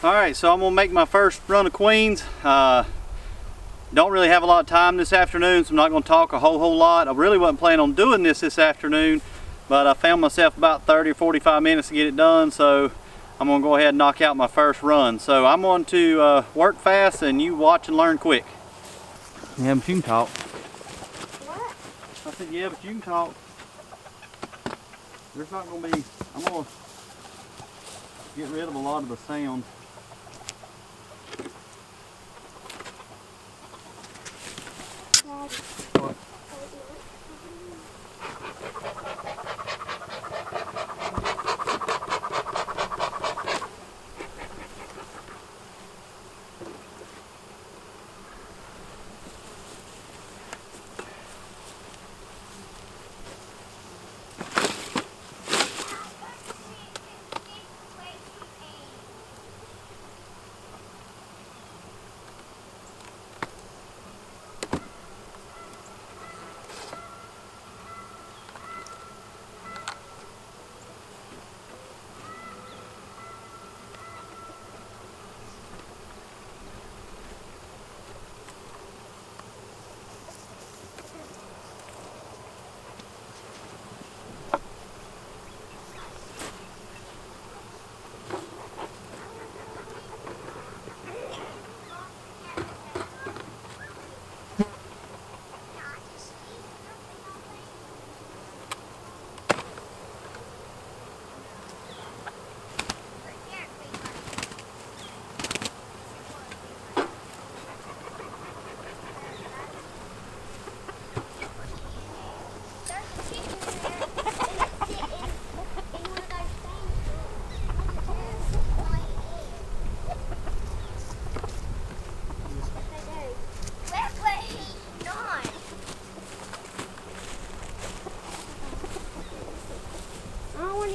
Alright, so I'm going to make my first run of queens. Don't really have a lot of time this afternoon, so I'm not going to talk a whole lot. I really wasn't planning on doing this afternoon, but I found myself about 30 or 45 minutes to get it done, so I'm going to go ahead and knock out my first run. So I'm going to work fast and you watch and learn quick. Yeah, but you can talk. What? I said, yeah, but you can talk. There's not going to be, I'm going to get rid of a lot of the sound. What?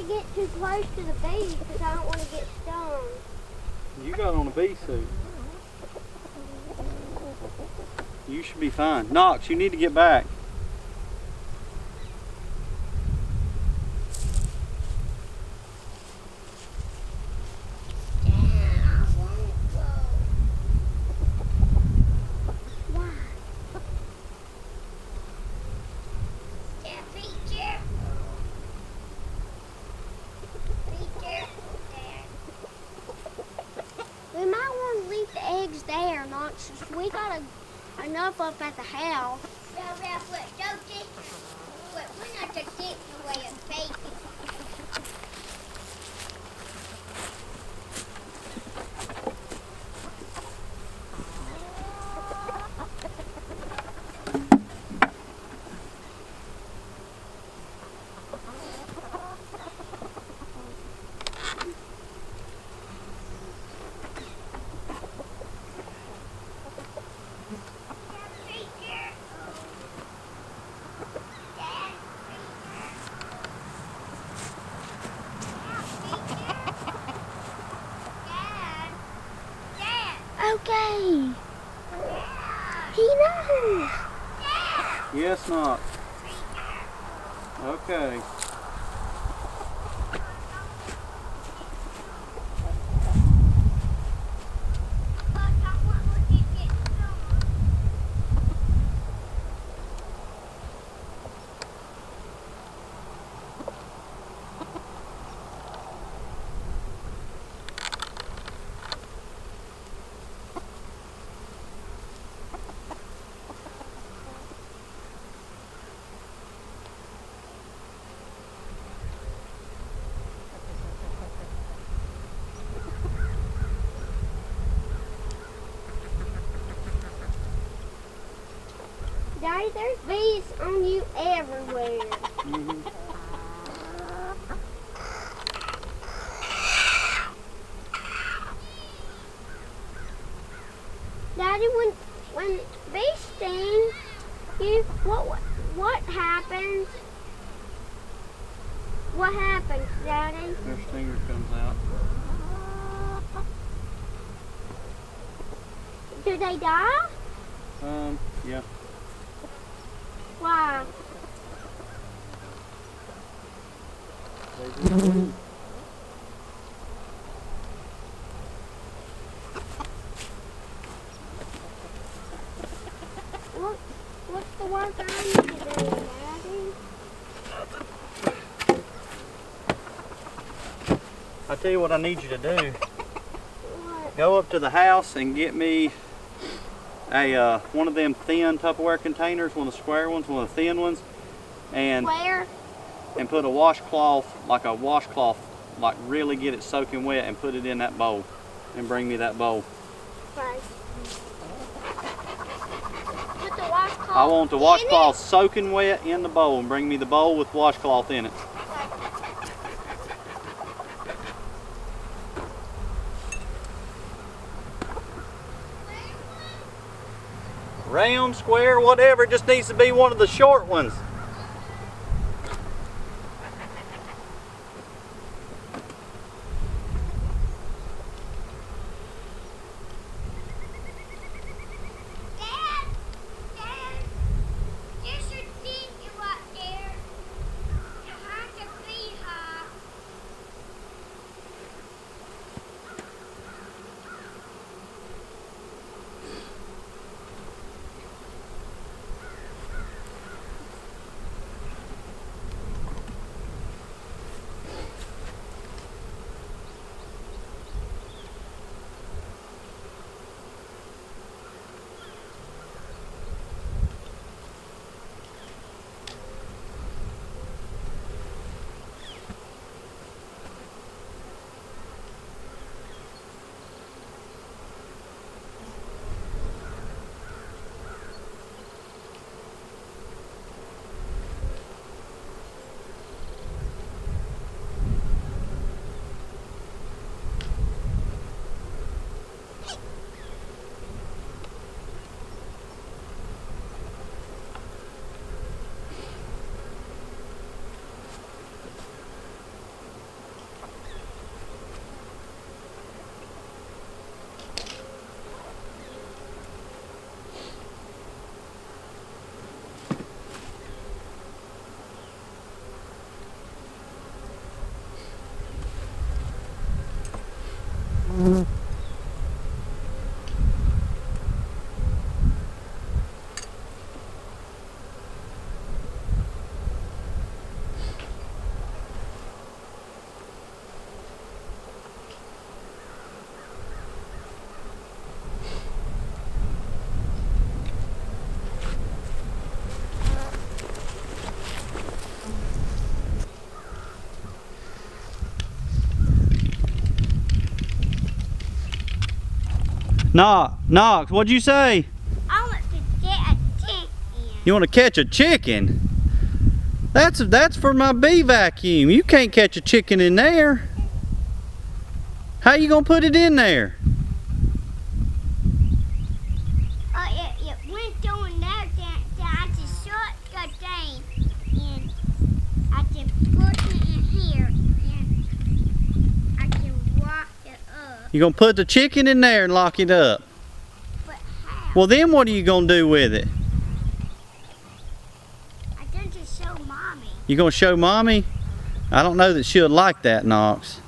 Get too close to the bee because I don't want to get stung. You got on a bee suit. You should be fine. Knox, you need to get back. There, not we got enough up at the house. We're not just getting away of baby. Okay. He knows. Yes, Knox. Okay. Daddy, there's bees on you everywhere. Mm-hmm. Daddy, when bees sting you, what happens? What happens, Daddy? Their stinger comes out. Do they die? Yeah. Why? They just I tell you what I need you to do. What? Go up to the house and get me a one of them thin Tupperware containers, one of the square ones, one of the thin ones, and Where? put a washcloth, like really get it soaking wet, and put it in that bowl, and bring me that bowl. Right. Put the washcloth. I want the in washcloth soaking wet in the bowl, and bring me the bowl with washcloth in it. Round, square, whatever, it just needs to be one of the short ones. Dad, there's a deer right there. Behind the beehive. Knox, what'd you say? I want to get a chicken. You want to catch a chicken? That's for my bee vacuum. You can't catch a chicken in there. How you gonna put it in there? It went through there, then I just short the thing, and I just put it in here, and I can walk it up. You gonna put the chicken in there and lock it up? But how? Well, then what are you gonna do with it? I done just show mommy. You gonna show mommy? I don't know that she'll like that, Knox.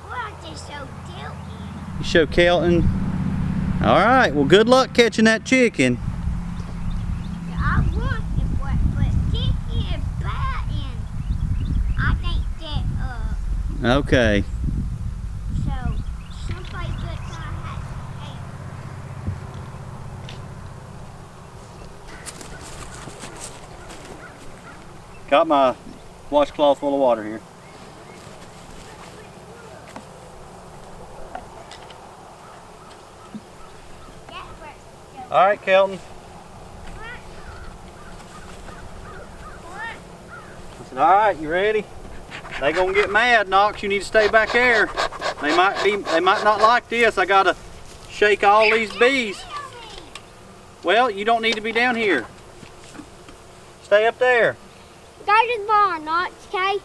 Or I just show Dilton. You show Kelton? All right, well, good luck catching that chicken. I want it, but chicken is bad, and I think that, Okay. so somebody good time has to pay. Got my washcloth full of water here. That's where it's going. All right, Kelton. I said, all right, you ready? They gonna get mad, Knox. You need to stay back there. They might not like this. I gotta shake all these bees. Well, you don't need to be down here. Stay up there. Go to the barn, Knox, okay?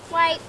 Wait.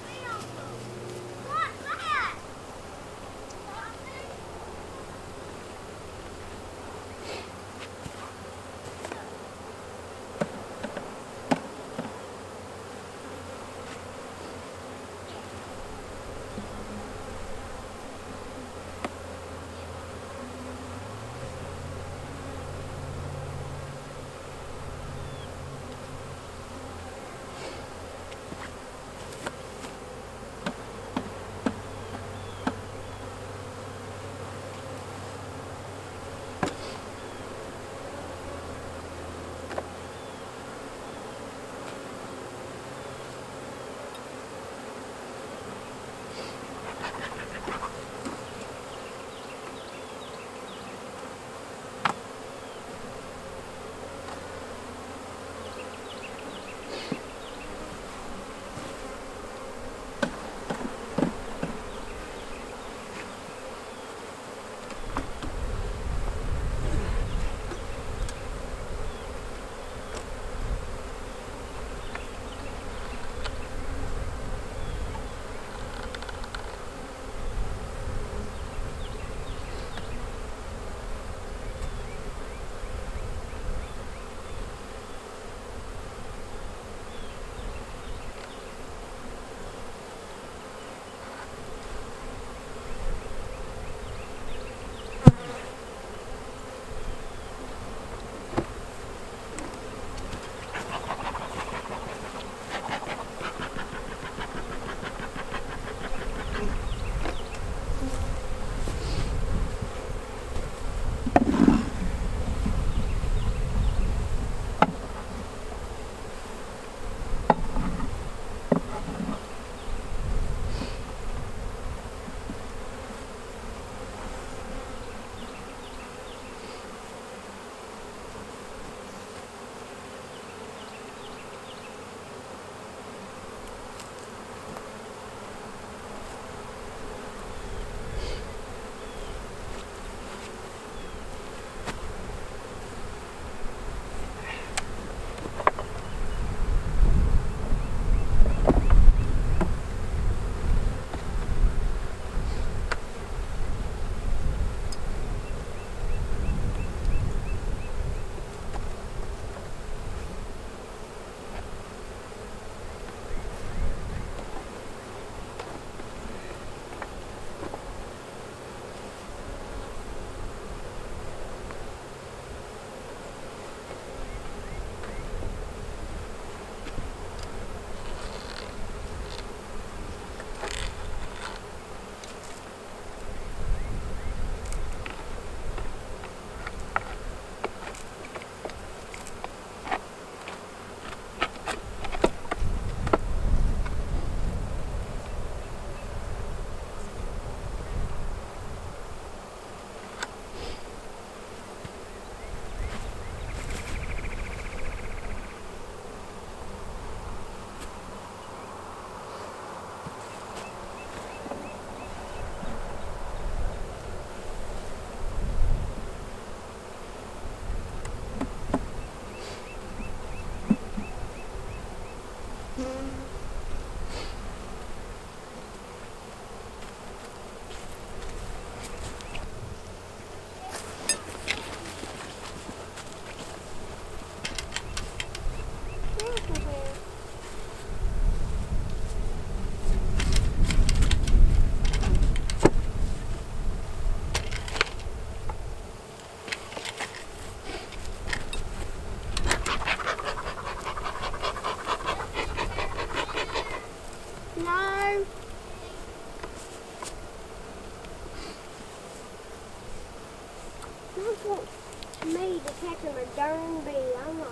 Me to catch him a darn bee. I'm like,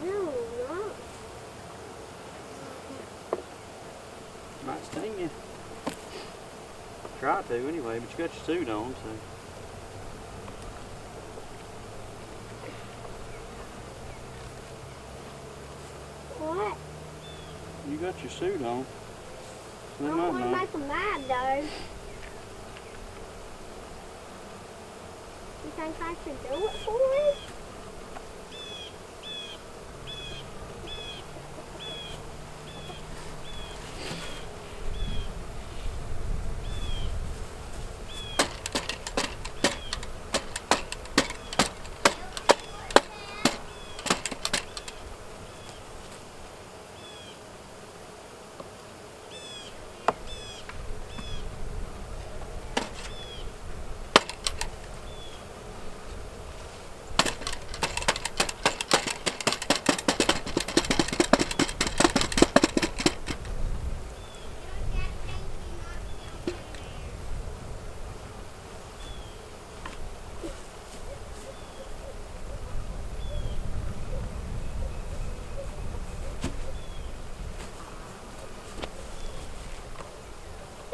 no, not. Might sting you. Try to anyway, but you got your suit on, so. What? You got your suit on. I don't want to make them mad though. You think I should do it for him?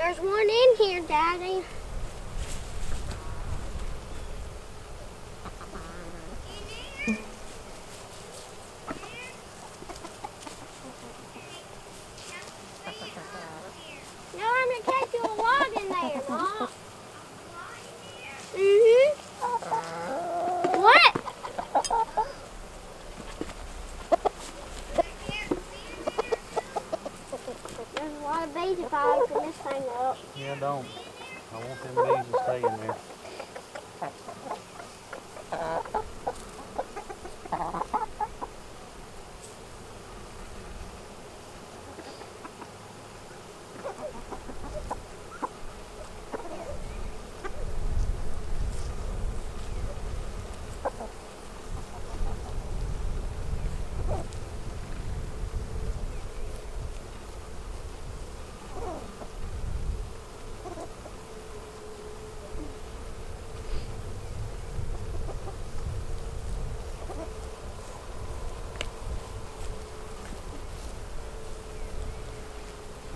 There's one in here, Daddy. No, I'm gonna catch you a log in there, Mom. What? There's a lot of bees if I open this thing up. Yeah, don't. I want them bees to stay in there.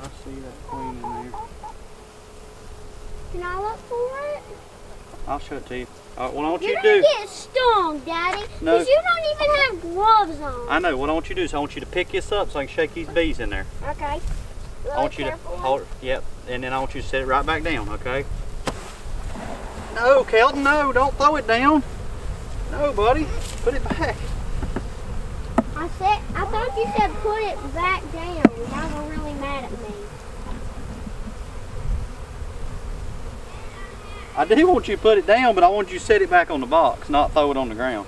I see that queen in there. Can I look for it? I'll show it to you. All right, what I want you You're to gonna do. get stung, Daddy. No. Because you don't even have gloves on. I know. What I want you to do is I want you to pick this up so I can shake these bees in there. Okay. Really I want you to careful. hold it. Yep. And then I want you to set it right back down, okay? No, Kelton, no. Don't throw it down. No, buddy. Put it back. I thought you said put it back down. Y'all were really mad at me. I do want you to put it down, but I want you to set it back on the box, not throw it on the ground.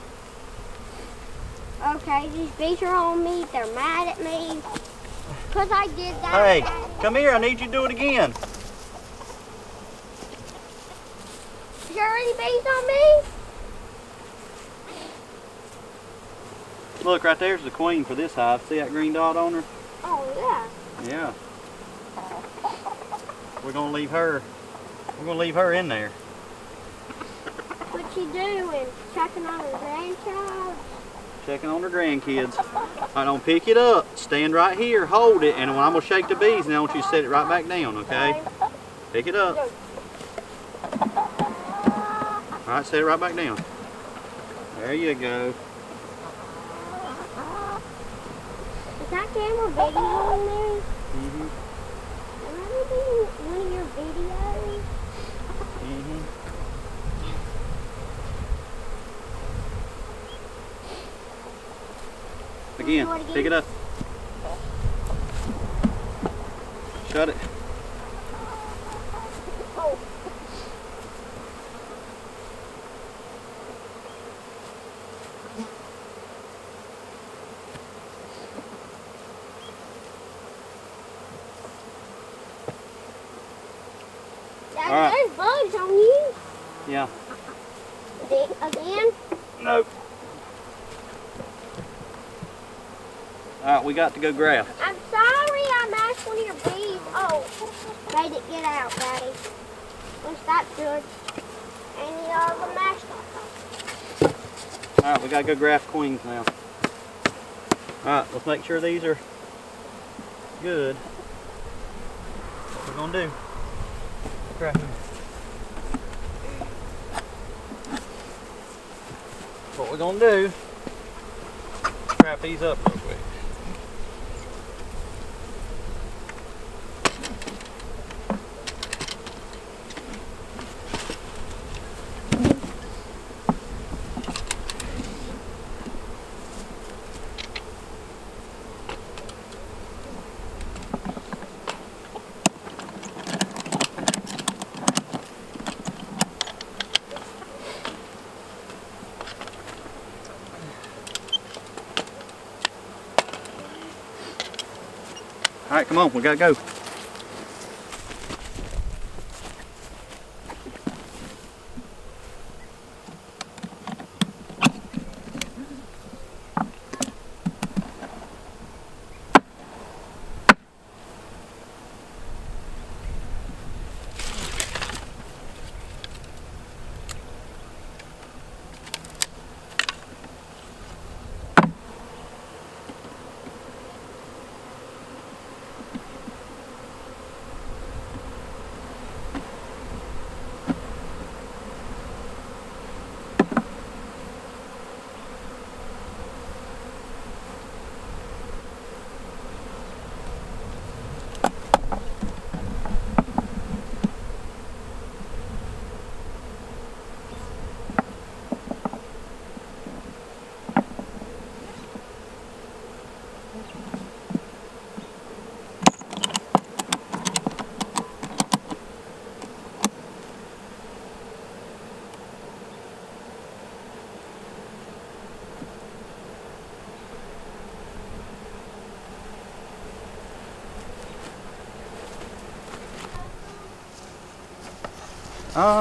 Okay, these bees are on me. They're mad at me. Because I did that. Hey, Daddy. come here. I need you to do it again. Is there any bees on me? Look, right there's the queen for this hive. See that green dot on her? Oh, yeah. Yeah. We're gonna leave her. We're gonna leave her in there. What you doing? Checking on her grandchild? Checking on her grandkids. I don't pick it up. Stand right here. Hold it. And when I'm gonna shake the bees, now I want you to set it right back down. Okay? Pick it up. All right, set it right back down. There you go. Is that camera video on there? Mhm. Am I doing one of your videos? Mhm. Again, Do it again. pick it up. Shut it. Oh. Daddy, All right. there's bugs on you. Yeah. Again? Nope. All right, we got to go graft. I'm sorry I mashed one of your bees. Oh, made it get out, Daddy. At least that's good. And you are the mashed one. All right, we got to go graft queens now. All right, let's make sure these are good. What we're gonna do? Graft them. What we're gonna do? Wrap these up real quick. All right, come on, we gotta go.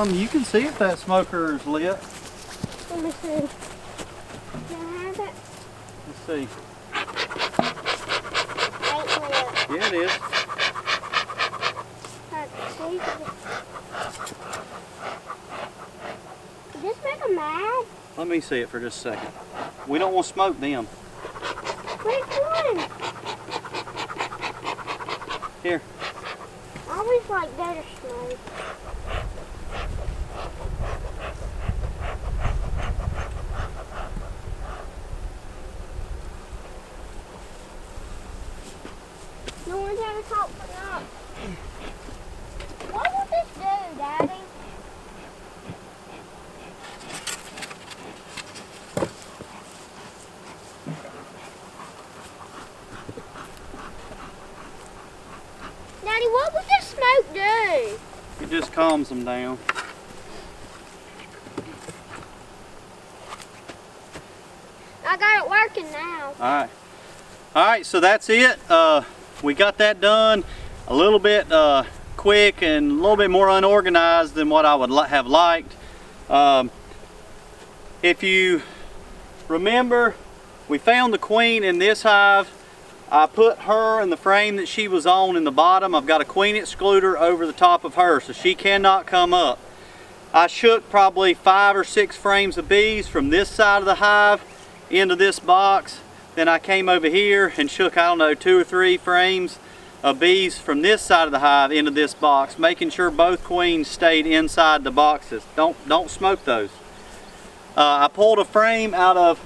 You can see if that smoker is lit. Let me see. Can I have it? Let's see. Ain't lit. Yeah, it is. Did this make them mad? Let me see it for just a second. We don't want to smoke them. Which one? Here. I always like better smoke. No one's ever talked for up. What will this do, Daddy? Daddy, what would this smoke do? It just calms them down. I got it working now. Alright. Alright, so that's it. We got that done. A little bit quick and a little bit more unorganized than what I would have liked. If you remember, we found the queen in this hive. I put her in the frame that she was on in the bottom. I've got a queen excluder over the top of her, so she cannot come up. I shook probably 5 or 6 frames of bees from this side of the hive into this box. Then I came over here and shook, I don't know, 2 or 3 frames of bees from this side of the hive into this box, making sure both queens stayed inside the boxes. Don't smoke those. I pulled a frame out of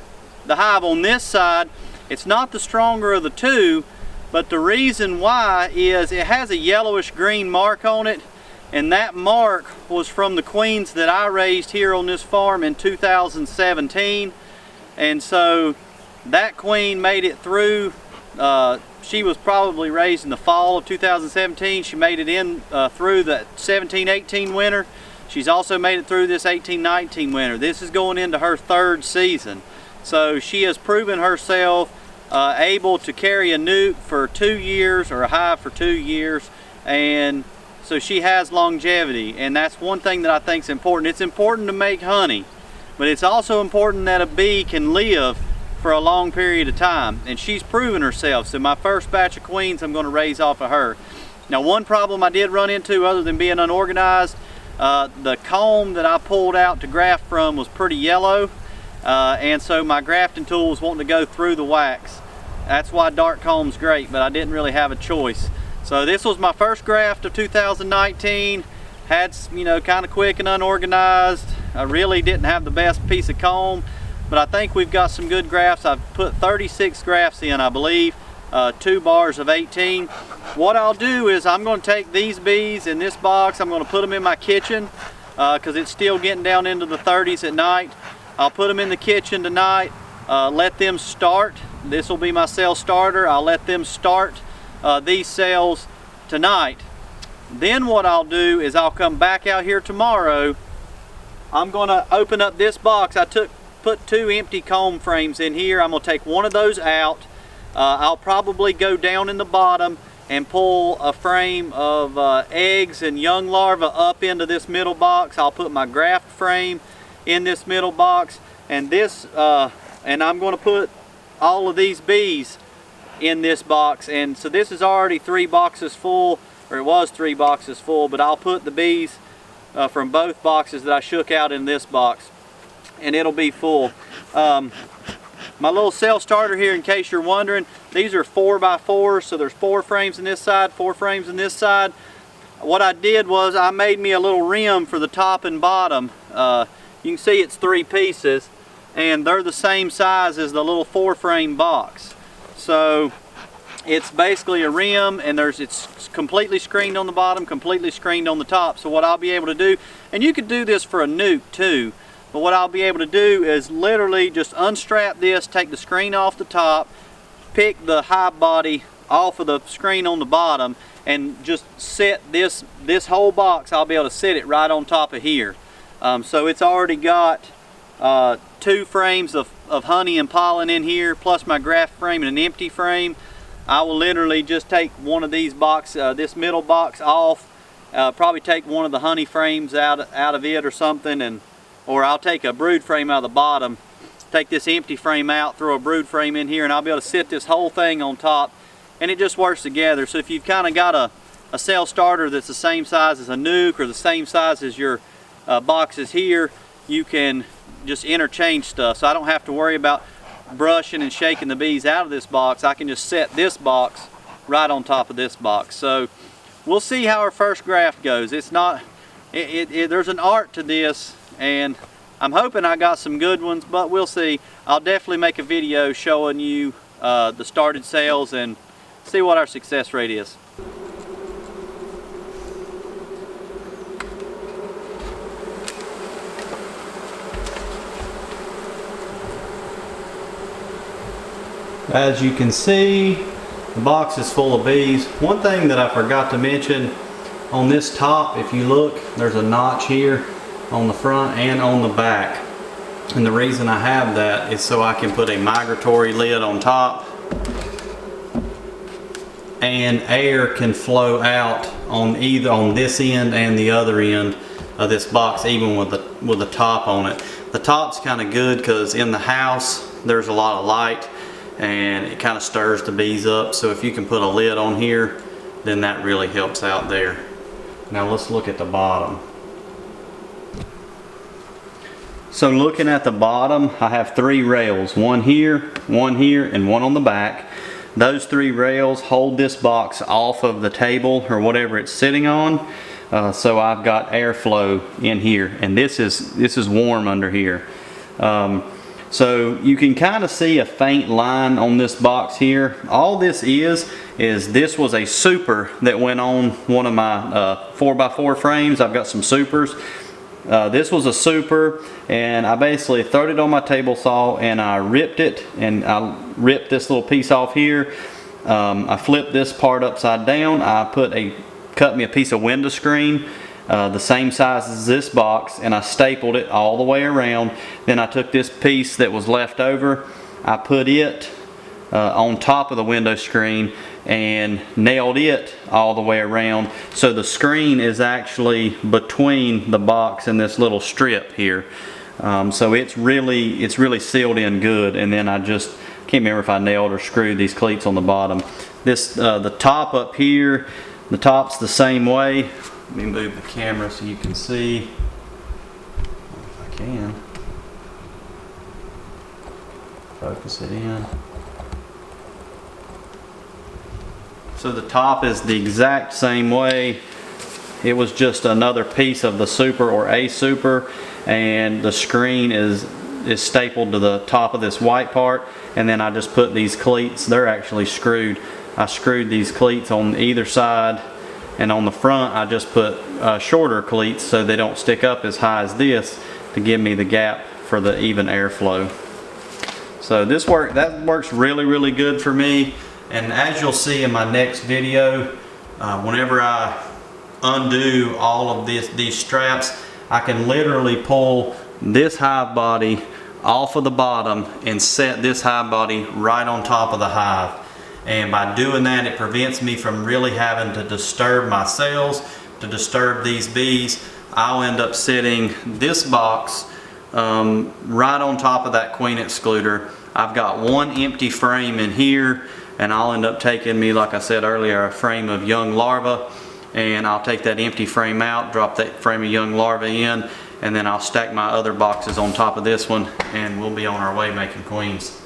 the hive on this side. It's not the stronger of the two, but the reason why is it has a yellowish green mark on it, and that mark was from the queens that I raised here on this farm in 2017. And so that queen made it through. She was probably raised in the fall of 2017. She made it in through the 17-18 winter. She's also made it through this 18-19 winter. This is going into her 3rd season. So she has proven herself able to carry a nuke for 2 years, or a hive for 2 years, and so she has longevity. And that's one thing that I think is important. It's important to make honey, but it's also important that a bee can live for a long period of time, and she's proven herself. So my first batch of queens I'm going to raise off of her. Now, one problem I did run into, other than being unorganized, the comb that I pulled out to graft from was pretty yellow, and so my grafting tool was wanting to go through the wax. That's why dark comb's great, but I didn't really have a choice. So this was my first graft of 2019. Had, you know, kind of quick and unorganized. I really didn't have the best piece of comb, but I think we've got some good grafts. I've put 36 grafts in, I believe, 2 bars of 18. What I'll do is I'm going to take these bees in this box, I'm going to put them in my kitchen because it's still getting down into the 30s at night. I'll put them in the kitchen tonight, let them start. This will be my cell starter. I'll let them start these cells tonight. Then what I'll do is I'll come back out here tomorrow. I'm going to open up this box. I put 2 empty comb frames in here. I'm going to take one of those out. I'll probably go down in the bottom and pull a frame of eggs and young larvae up into this middle box. I'll put my graft frame in this middle box, and this and I'm going to put all of these bees in this box. And so this is already 3 boxes full, or it was 3 boxes full, but I'll put the bees from both boxes that I shook out in this box, and it'll be full. My little cell starter here, in case you're wondering, these are 4x4s, so there's 4 frames in this side, 4 frames in this side. What I did was I made me a little rim for the top and bottom. You can see it's 3 pieces, and they're the same size as the little 4-frame box. So it's basically a rim, and it's completely screened on the bottom, completely screened on the top. So what I'll be able to do, and you could do this for a nuke too, but what I'll be able to do is literally just unstrap this, take the screen off the top, pick the hive body off of the screen on the bottom and just set this whole box, I'll be able to set it right on top of here. So it's already got 2 frames of honey and pollen in here, plus my graft frame and an empty frame. I will literally just take one of these this middle box off, probably take one of the honey frames out of it or something, or I'll take a brood frame out of the bottom, take this empty frame out, throw a brood frame in here, and I'll be able to set this whole thing on top, and it just works together. So if you've kind of got a cell starter that's the same size as a nuke or the same size as your boxes here, you can just interchange stuff. So I don't have to worry about brushing and shaking the bees out of this box. I can just set this box right on top of this box. So we'll see how our first graft goes. It's not, there's an art to this, and I'm hoping I got some good ones, but we'll see. I'll definitely make a video showing you the started cells and see what our success rate is. As you can see, the box is full of bees. One thing that I forgot to mention, on this top, if you look, there's a notch here on the front and on the back. And the reason I have that is so I can put a migratory lid on top, and air can flow out on either on this end and the other end of this box, even with the top on it. The top's kind of good because in the house there's a lot of light and it kind of stirs the bees up. So if you can put a lid on here, then that really helps out there. Now let's look at the bottom. So looking at the bottom, I have 3 rails, one here, and one on the back. Those 3 rails hold this box off of the table or whatever it's sitting on. So I've got airflow in here, and this is warm under here. So you can kind of see a faint line on this box here. All this is this was a super that went on one of my 4x4 frames. I've got some supers. This was a super, and I basically throwed it on my table saw and I ripped it, and I ripped this little piece off here. I flipped this part upside down. I cut me a piece of window screen the same size as this box, and I stapled it all the way around. Then I took this piece that was left over, I put it on top of the window screen and nailed it all the way around, so the screen is actually between the box and this little strip here. So it's really sealed in good. And then I just can't remember if I nailed or screwed these cleats on the bottom. This the top up here, the top's the same way. Let me move the camera so you can see, if I can focus it in. So the top is the exact same way. It was just another piece of the super or a super, and the screen is stapled to the top of this white part, and then I just put these cleats. They're actually screwed. I screwed these cleats on either side, and on the front I just put shorter cleats so they don't stick up as high as this, to give me the gap for the even airflow. So that works really good for me. And as you'll see in my next video, whenever I undo all of these straps, I can literally pull this hive body off of the bottom and set this hive body right on top of the hive. And by doing that, it prevents me from really having to disturb my cells, to disturb these bees. I'll end up setting this box right on top of that queen excluder. I've got one empty frame in here, and I'll end up taking me, like I said earlier, a frame of young larvae, and I'll take that empty frame out, drop that frame of young larvae in, and then I'll stack my other boxes on top of this one, and we'll be on our way making queens.